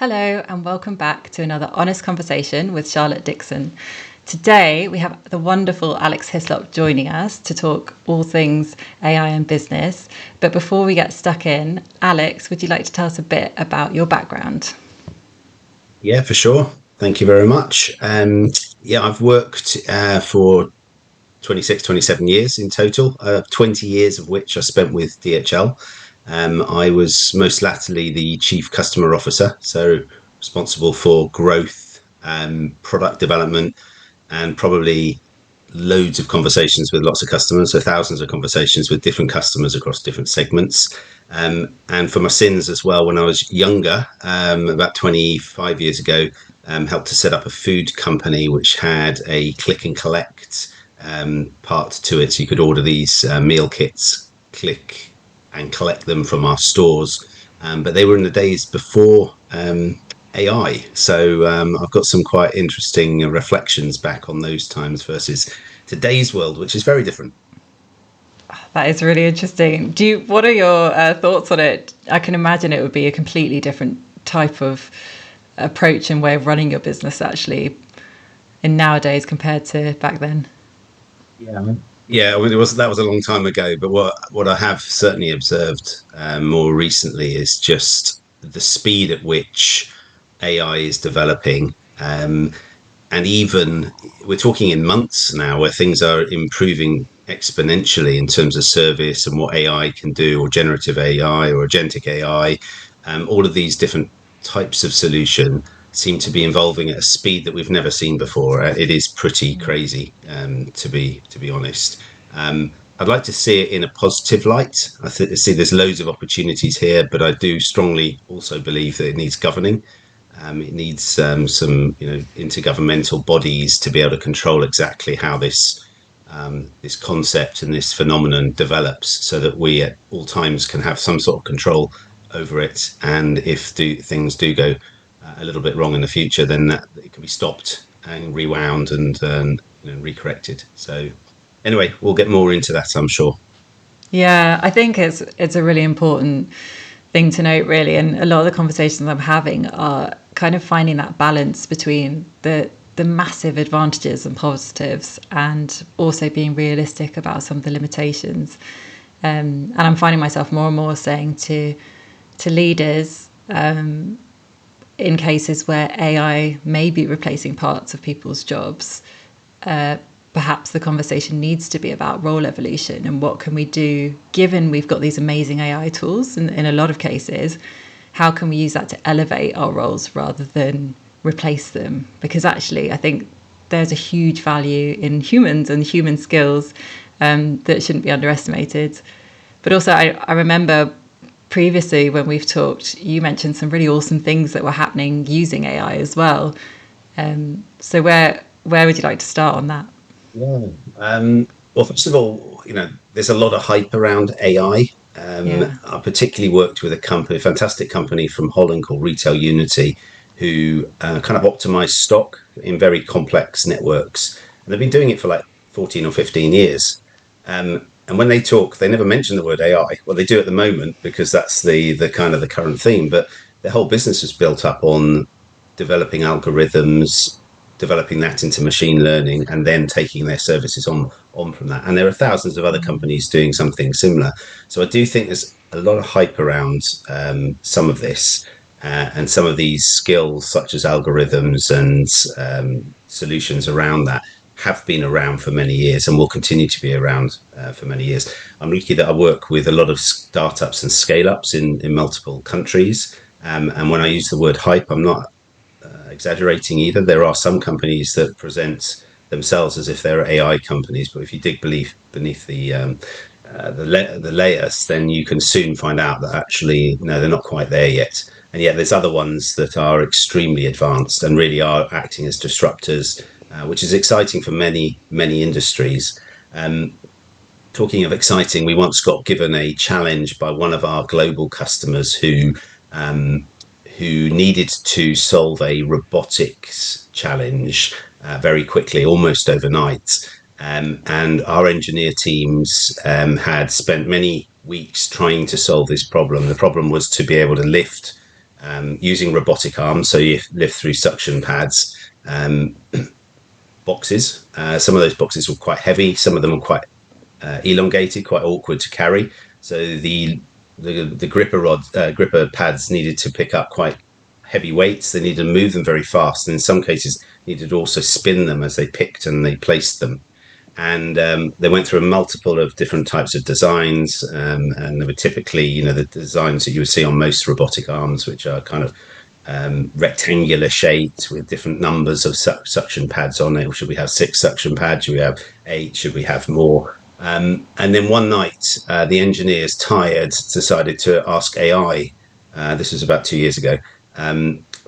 Hello, and welcome back to another honest conversation with Charlotte Dixon. Today, we have the wonderful Alex Hislop joining us to talk all things AI and business. But before we get stuck in, Alex, would you like to tell us a bit about your background? Yeah, for sure. Thank you very much. I've worked for 26, 27 years in total, 20 years of which I spent with DHL. I was most latterly the chief customer officer, so responsible for growth, product development, and probably loads of conversations with lots of customers, so thousands of conversations with different customers across different segments. And for my sins as well, when I was younger, about 25 years ago, helped to set up a food company which had a click and collect part to it. So you could order these meal kits, click and collect them from our stores. But they were in the days before AI. So I've got some quite interesting reflections back on those times versus today's world, which is very different. That is really interesting. What are your thoughts on it? I can imagine it would be a completely different type of approach and way of running your business actually in nowadays compared to back then. Yeah. Yeah, I mean, that was a long time ago. But what I have certainly observed more recently is just the speed at which AI is developing. And even we're talking in months now where things are improving exponentially in terms of service and what AI can do, or generative AI or agentic AI. All of these different types of solution seem to be evolving at a speed that we've never seen before. It is pretty crazy, to be honest. I'd like to see it in a positive light. See there's loads of opportunities here, but I do strongly also believe that it needs governing. It needs some, intergovernmental bodies to be able to control exactly how this concept and this phenomenon develops, so that we at all times can have some sort of control over it. And if things do go a little bit wrong in the future, then it can be stopped and rewound and recorrected. So anyway, we'll get more into that, I'm sure. Yeah, I think it's a really important thing to note, really. And a lot of the conversations I'm having are kind of finding that balance between the massive advantages and positives, and also being realistic about some of the limitations. And I'm finding myself more and more saying to leaders, in cases where AI may be replacing parts of people's jobs, perhaps the conversation needs to be about role evolution and what can we do, given we've got these amazing AI tools in a lot of cases. How can we use that to elevate our roles rather than replace them? Because actually, I think there's a huge value in humans and human skills that shouldn't be underestimated. But also, I remember previously when we've talked, you mentioned some really awesome things that were happening using AI as well. So where would you like to start on that? Yeah. Well, first of all, there's a lot of hype around AI. Yeah. I particularly worked with a company, a fantastic company from Holland called Retail Unity, who kind of optimize stock in very complex networks. And they've been doing it for like 14 or 15 years. And when they talk, they never mention the word AI. Well, they do at the moment because that's the kind of the current theme. But their whole business is built up on developing algorithms, developing that into machine learning, and then taking their services on from that. And there are thousands of other companies doing something similar. So I do think there's a lot of hype around some of this. And some of these skills, such as algorithms and solutions around that, have been around for many years and will continue to be around for many years. I'm lucky that I work with a lot of startups and scale ups in multiple countries. And when I use the word hype, I'm not exaggerating either. There are some companies that present themselves as if they're AI companies, but if you dig beneath the layers, then you can soon find out that actually no, they're not quite there yet. And yet there's other ones that are extremely advanced and really are acting as disruptors, which is exciting for many industries. Um, Talking of exciting, we once got given a challenge by one of our global customers um, who needed to solve a robotics challenge very quickly, almost overnight. And our engineer teams had spent many weeks trying to solve this problem. The problem was to be able to lift using robotic arms. So you lift through suction pads, boxes. Some of those boxes were quite heavy. Some of them were quite elongated, quite awkward to carry. So the gripper pads needed to pick up quite heavy weights. They needed to move them very fast, and in some cases needed to also spin them as they picked and they placed them. And they went through a multiple of different types of designs, and they were typically, the designs that you would see on most robotic arms, which are kind of rectangular shaped with different numbers of suction pads on it. Should we have 6 suction pads? Should we have 8? Should we have more? And then one night, the engineers, tired, decided to ask AI. This was about 2 years ago,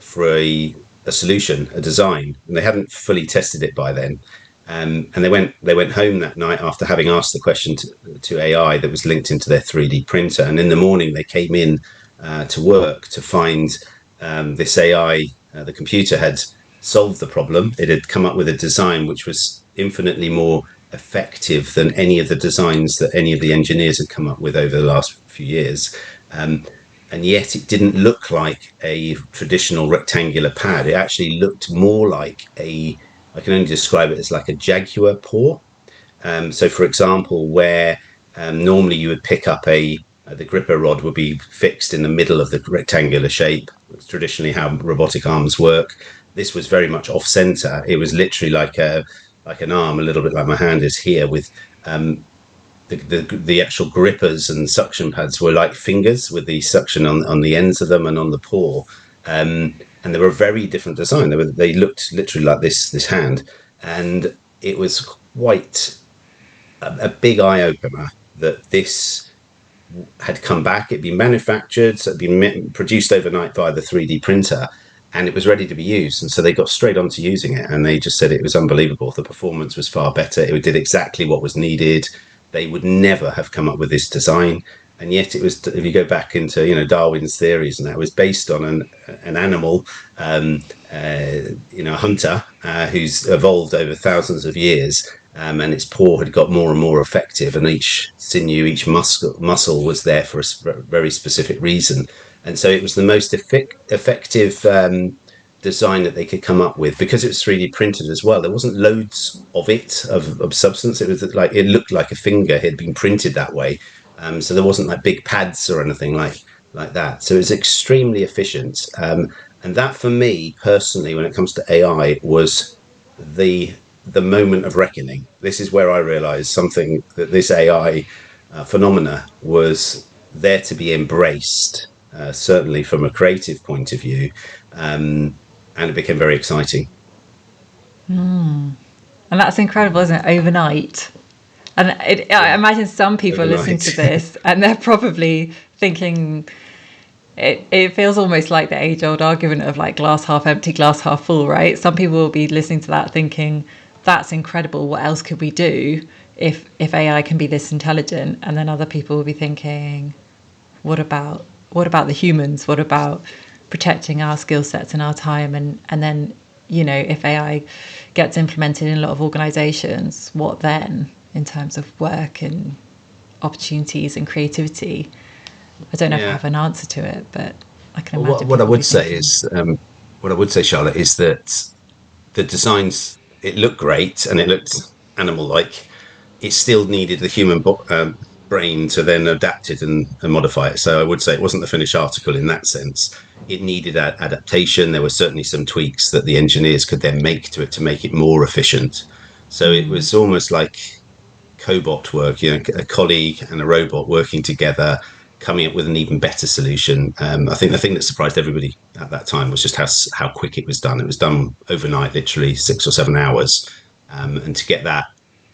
for a solution, a design, and they hadn't fully tested it by then. And they went home that night after having asked the question to AI that was linked into their 3D printer. And in the morning, they came in to work to find this AI. The computer had solved the problem. It had come up with a design which was infinitely more effective than any of the designs that any of the engineers had come up with over the last few years. And yet it didn't look like a traditional rectangular pad. It actually looked more like I can only describe it as like a jaguar paw. So, for example, where normally you would pick up the gripper rod would be fixed in the middle of the rectangular shape. It's traditionally how robotic arms work. This was very much off center. It was literally like an arm, a little bit like my hand is here, with the actual grippers and suction pads were like fingers with the suction on the ends of them and on the paw. And they were a very different design. They looked literally like this hand, and it was quite a big eye opener that this had come back. It'd been manufactured, so it'd been produced overnight by the 3D printer, and it was ready to be used. And so they got straight onto using it, and they just said it was unbelievable. The performance was far better. It did exactly what was needed. They would never have come up with this design. And yet it was, if you go back into, Darwin's theories, and that was based on an animal, a hunter who's evolved over thousands of years, and its paw had got more and more effective, and each sinew, each muscle was there for a very specific reason. And so it was the most effective design that they could come up with, because it was 3D printed as well. There wasn't loads of of substance. It was like, it looked like a finger had been printed that way. So there wasn't like big pads or anything like that. So it was extremely efficient. And that, for me personally, when it comes to AI, was the moment of reckoning. This is where I realized something, that this AI phenomena was there to be embraced, certainly from a creative point of view. And it became very exciting. And that's incredible, isn't it? Overnight. And I imagine some people are listening to this and they're probably thinking, it feels almost like the age-old argument of like glass half empty, glass half full, right? Some people will be listening to that thinking, that's incredible. What else could we do if AI can be this intelligent? And then other people will be thinking, what about the humans? What about protecting our skill sets and our time? And then, if AI gets implemented in a lot of organizations, what then? In terms of work and opportunities and creativity. I don't know if I have an answer to it, but I can imagine. What I would say, Charlotte, is that the designs, it looked great and it looked animal-like. It still needed the human brain to then adapt it and modify it. So I would say it wasn't the finished article in that sense. It needed adaptation. There were certainly some tweaks that the engineers could then make to it to make it more efficient. So it was almost like cobot work, a colleague and a robot working together, coming up with an even better solution. I think the thing that surprised everybody at that time was just how quick it was done. It was done overnight, literally 6 or 7 hours. And to get that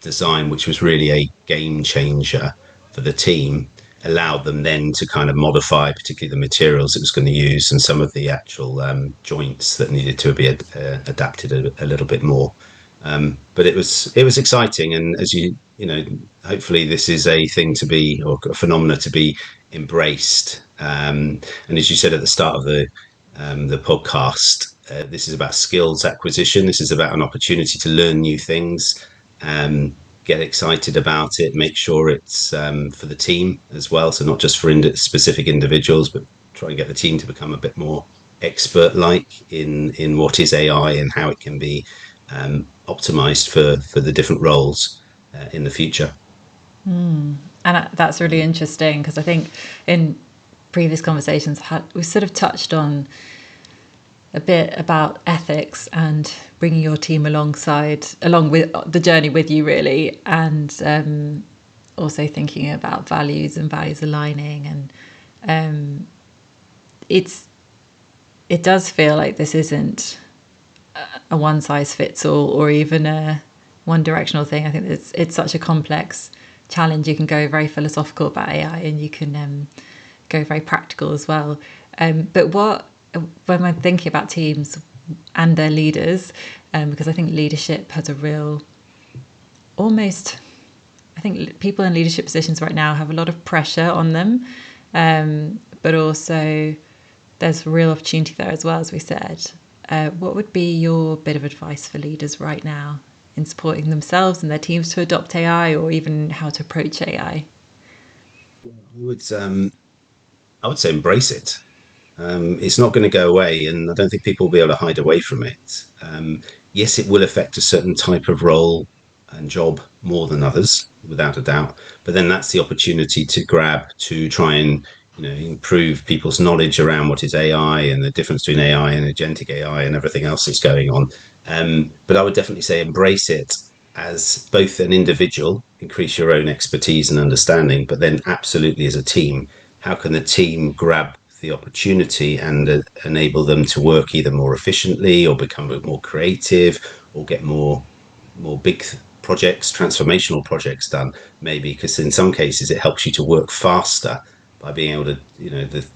design, which was really a game changer for the team, allowed them then to kind of modify particularly the materials it was going to use and some of the actual joints that needed to be adapted a little bit more. But it was exciting, and as hopefully this is a thing to be, or a phenomena to be embraced. And as you said at the start of the podcast, this is about skills acquisition. This is about an opportunity to learn new things, get excited about it, make sure it's for the team as well. So not just for specific individuals, but try and get the team to become a bit more expert-like in what is AI and how it can be optimized for the different roles in the future. And that's really interesting because I think in previous conversations we've sort of touched on a bit about ethics and bringing your team along with the journey with you, really, and also thinking about values and values aligning. And it does feel like this isn't a one size fits all or even a one directional thing. I think it's such a complex challenge. You can go very philosophical about AI and you can go very practical as well. But when I'm thinking about teams and their leaders, because I think leadership has a real, almost, I think people in leadership positions right now have a lot of pressure on them, but also there's real opportunity there as well, as we said. What would be your bit of advice for leaders right now in supporting themselves and their teams to adopt AI, or even how to approach AI? I would say embrace it. It's not going to go away, and I don't think people will be able to hide away from it. Yes, it will affect a certain type of role and job more than others, without a doubt. But then that's the opportunity to grab to try and improve people's knowledge around what is AI and the difference between AI and agentic AI and everything else that's going on. But I would definitely say embrace it as both an individual, increase your own expertise and understanding, but then absolutely as a team. How can the team grab the opportunity and enable them to work either more efficiently or become a bit more creative or get more big projects, transformational projects done, maybe, because in some cases it helps you to work faster by being able to,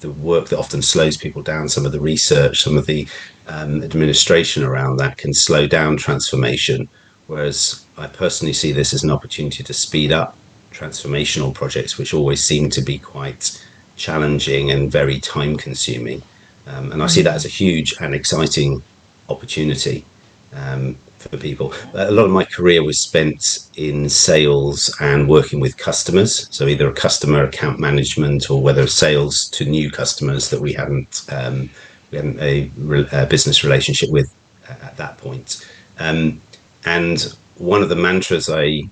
the work that often slows people down, some of the research, some of the administration around that can slow down transformation. Whereas I personally see this as an opportunity to speed up transformational projects, which always seem to be quite challenging and very time consuming. And I see that as a huge and exciting opportunity for people. A lot of my career was spent in sales and working with customers. So either a customer account management or whether sales to new customers that we hadn't a business relationship with at that point. And one of the mantras I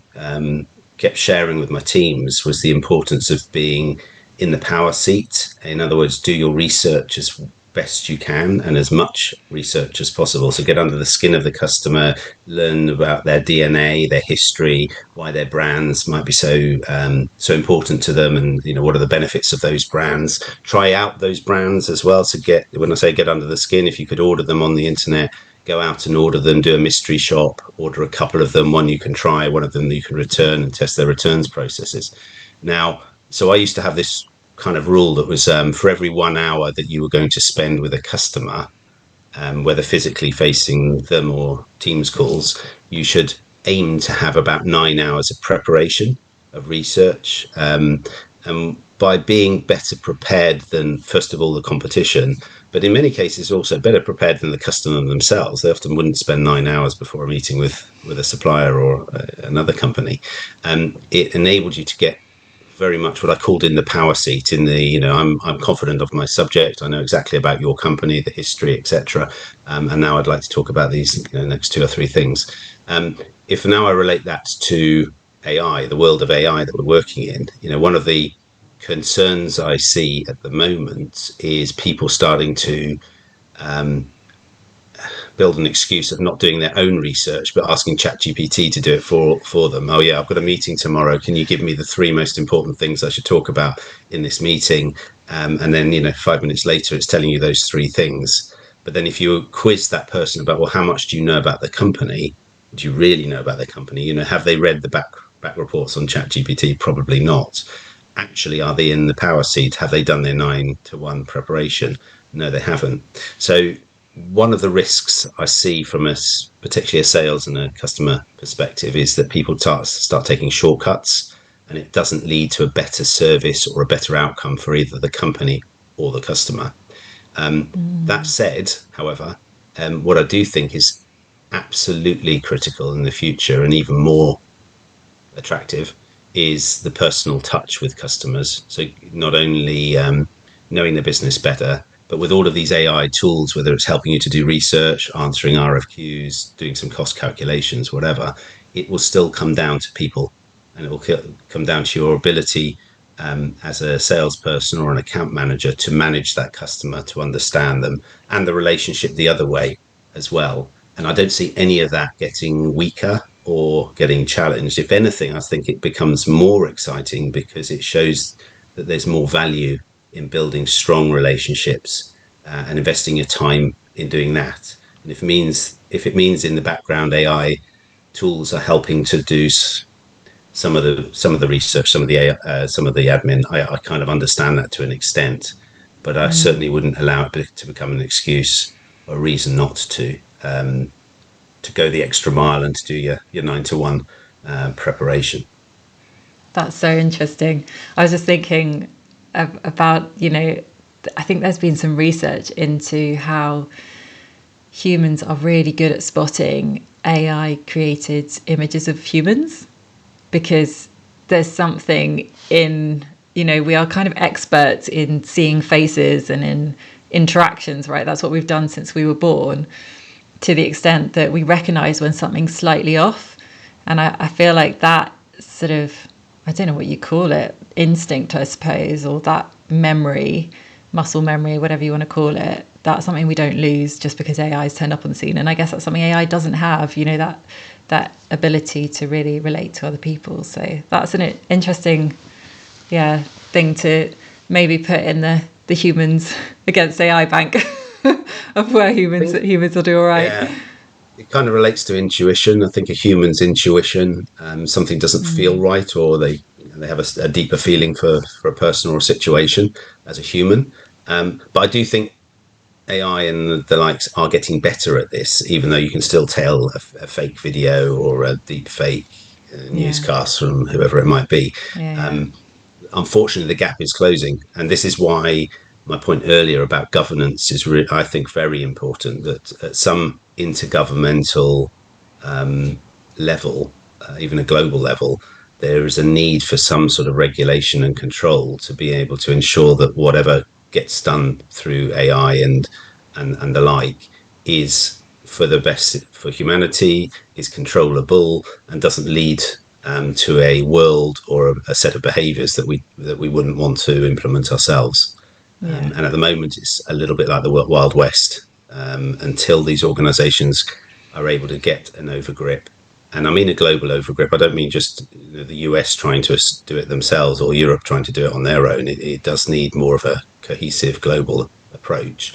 kept sharing with my teams was the importance of being in the power seat. In other words, do your research as best you can and as much research as possible. So get under the skin of the customer, learn about their DNA, their history, why their brands might be so important to them, and what are the benefits of those brands. Try out those brands as well. So when I say get under the skin, if you could order them on the internet, go out and order them, do a mystery shop, order a couple of them, one you can try, one of them you can return, and test their returns processes. Now, so I used to have this kind of rule that was for every 1 hour that you were going to spend with a customer, whether physically facing them or Teams calls, you should aim to have about 9 hours of preparation, of research. And by being better prepared than, first of all, the competition, but in many cases also better prepared than the customer themselves. They often wouldn't spend 9 hours before a meeting with a supplier or another company. It enabled you to get very much what I called in the power seat. In the, I'm confident of my subject. I know exactly about your company, the history, etc. And now I'd like to talk about these next two or three things. If now I relate that to AI, the world of AI that we're working in, one of the concerns I see at the moment is people starting to build an excuse of not doing their own research, but asking ChatGPT to do it for them. Oh yeah, I've got a meeting tomorrow. Can you give me the three most important things I should talk about in this meeting? And then 5 minutes later, it's telling you those three things. But then if you quiz that person about, well, how much do you know about the company? Do you really know about the company? Have they read the back reports on ChatGPT? Probably not. Actually, are they in the power seat? Have they done their 9-to-1 preparation? No, they haven't. So one of the risks I see from us, particularly a sales and a customer perspective, is that people start taking shortcuts, and it doesn't lead to a better service or a better outcome for either the company or the customer. That said, however, what I do think is absolutely critical in the future and even more attractive is the personal touch with customers. So not only knowing the business better. But with all of these AI tools, whether it's helping you to do research, answering RFQs, doing some cost calculations, whatever, it will still come down to people, and it will come down to your ability as a salesperson or an account manager to manage that customer, to understand them, and the relationship the other way as well. And I don't see any of that getting weaker or getting challenged. If anything, I think it becomes more exciting because it shows that there's more value in building strong relationships and investing your time in doing that. And if it means in the background AI tools are helping to do some of the research, some of the admin, I kind of understand that to an extent, but I certainly wouldn't allow it to become an excuse or a reason not to go the extra mile and to do your 9 to 1 preparation. That's so interesting. I was just thinking about, I think there's been some research into how humans are really good at spotting AI created images of humans, because there's something in, we are kind of experts in seeing faces and in interactions, right? That's what we've done since we were born, to the extent that we recognize when something's slightly off. And I feel like that sort of, I don't know what you call it, instinct, I suppose, or that memory, muscle memory, whatever you want to call it, that's something we don't lose just because AI's turned up on the scene. And I guess that's something AI doesn't have, that ability to really relate to other people. So that's an interesting, thing to maybe put in the humans against AI bank of where humans will do all right. Yeah, it kind of relates to intuition. I think a human's intuition, something doesn't feel right, or they have a deeper feeling for a person or a situation as a human. But I do think AI and the likes are getting better at this, even though you can still tell a fake video or a deep fake newscast from whoever it might be. Yeah. Unfortunately, the gap is closing, and this is why my point earlier about governance is, I think, very important. That at some intergovernmental level, even a global level, there is a need for some sort of regulation and control to be able to ensure that whatever gets done through AI and the like is for the best for humanity, is controllable, and doesn't lead to a world or a set of behaviours that we wouldn't want to implement ourselves. And at the moment, it's a little bit like the Wild West until these organisations are able to get an overgrip. And I mean a global overgrip. I don't mean just the US trying to do it themselves or Europe trying to do it on their own. It does need more of a cohesive global approach.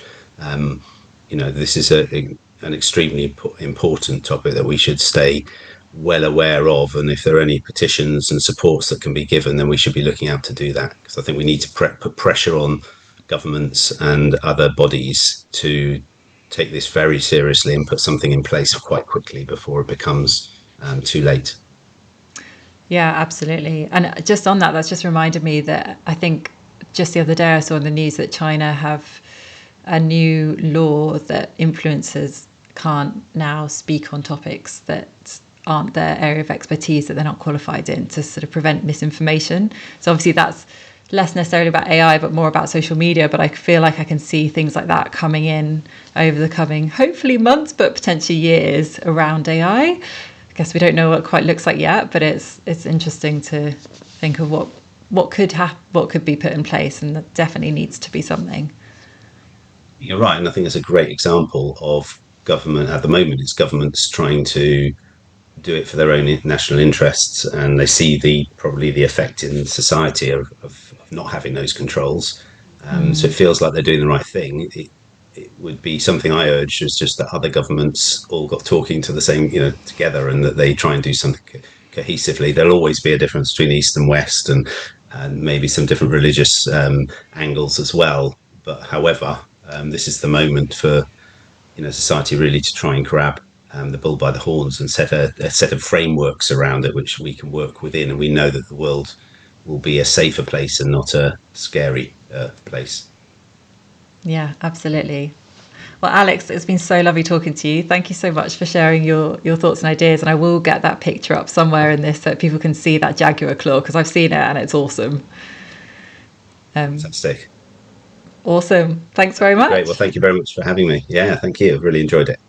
This is an extremely important topic that we should stay well aware of. And if there are any petitions and supports that can be given, then we should be looking out to do that. Because I think we need to put pressure on governments and other bodies to take this very seriously and put something in place quite quickly before it becomes too late. Yeah, absolutely. And just on that, that's just reminded me that I think just the other day I saw in the news that China have a new law that influencers can't now speak on topics that aren't their area of expertise, that they're not qualified in, to sort of prevent misinformation. So obviously that's less necessarily about AI, but more about social media. But I feel like I can see things like that coming in over the coming, hopefully months, but potentially years around AI. I guess we don't know what it quite looks like yet, but it's interesting to think of what could be put in place, and that definitely needs to be something. You're right, and I think it's a great example of government at the moment. It's governments trying to do it for their own national interests, and they see probably the effect in society of not having those controls. So it feels like they're doing the right thing. It would be something I urge is just that other governments all got talking to the same, together, and that they try and do something cohesively. There'll always be a difference between East and West, and maybe some different religious angles as well. But however, this is the moment for society really to try and grab the bull by the horns and set a set of frameworks around it which we can work within, and we know that the world will be a safer place and not a scary place. Yeah, absolutely. Well, Alex, it's been so lovely talking to you. Thank you so much for sharing your thoughts and ideas. And I will get that picture up somewhere in this so that people can see that jaguar claw, because I've seen it and it's awesome. Fantastic. Awesome. Thanks very Great. Well, much. thank you very much for having me. Yeah, thank you. I've really enjoyed it.